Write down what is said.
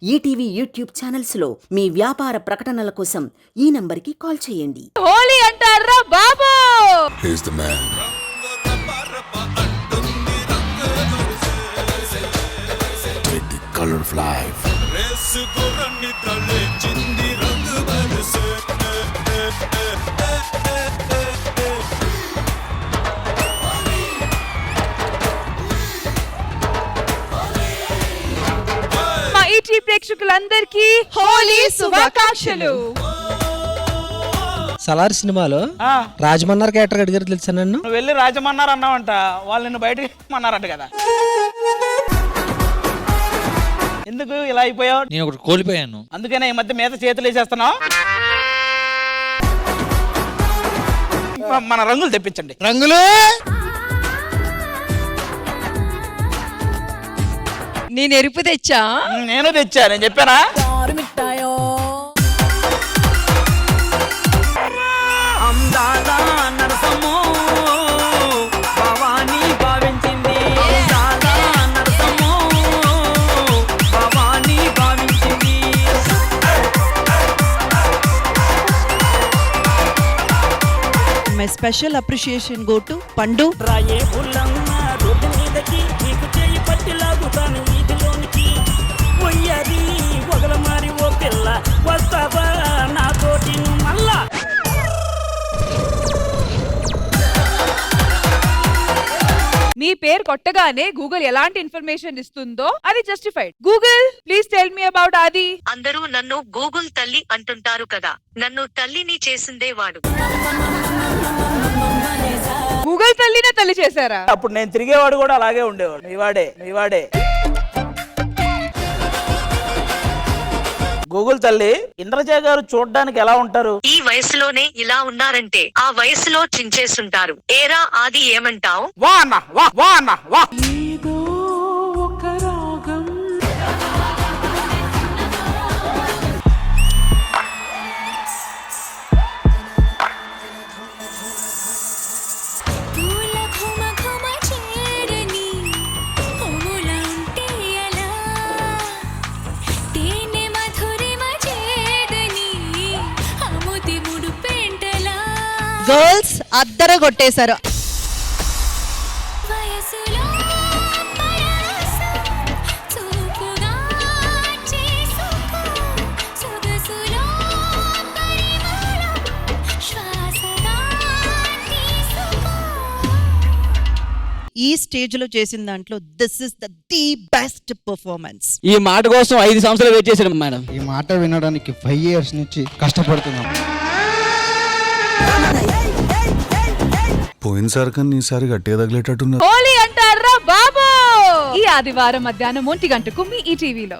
ETV YouTube channels లో మీ వ్యాపార ప్రకటనల కోసం ఈ నంబర్కి కాల్ చేయండి. హోలీ అంటారా బాబు? He's the man. With the color of life. మా ఈటీ ప్రేక్షకులందరికీ హోలీ శుభాకాంక్షలు. సలార్ సినిమాలో రాజమన్నార్ క్యారెక్టర్ అడిగారు తెలుసా నన్ను? నువ్వు వెళ్ళి రాజమన్నారు అన్నావంట, వాళ్ళు నిన్ను బయటకి అన్నారంట కదా. ఎందుకు ఇలా అయిపోయావు? నేను ఒకటి కోల్పోయాను, అందుకనే ఈ మధ్య మీద చేతులు వేసేస్తున్నావు. మన రంగులు తెప్పించండి. రంగులు నేను ఎరుపు తెచ్చా. నేను తెచ్చా, నేను చెప్పానా? My special appreciation go to Pandu. మీ పేరు కొట్టగానే గూగుల్ ఎలాంటి ఇన్ఫర్మేషన్ ఇస్తుందో అది justified. Google please tell me about ఆది. అందరూ నన్ను గూగుల్ తల్లి అంటుంటారు కదా, నన్ను తల్లిని చేసిందే వాడు. గూగుల్ తల్లినే తల్లి చేశారా? అప్పుడు నేను తిరిగేవాడు కూడా అలాగే ఉండేవాడు. మీవాడే గూగుల్ తల్లి. ఇంద్రజ గారు చూడడానికి ఎలా ఉంటారు? ఈ వయసులోనే ఇలా ఉన్నారంటే ఆ వయసులో చించేసుంటారు. ఏరా ఆది ఏమంటావు? వా అన్న వా. Girls అద్దర కొట్టేశారు. ఈ స్టేజ్ లో చేసిన దాంట్లో this is the best performance. ఈ మాట కోసం 5 సంవత్సరాలు వెయిట్ చేశాను మేడం. ఈ మాట వినడానికి 5 years నుంచి కష్టపడుతున్నాం. పోయినసారి కన్నా ఈసారి గట్టిగా తగిలేటట్టున్నారు. హోలీ అంటారా బాబు? ఈ ఆదివారం మధ్యాహ్నం 1 గంటకు మీ ఈటీవీలో.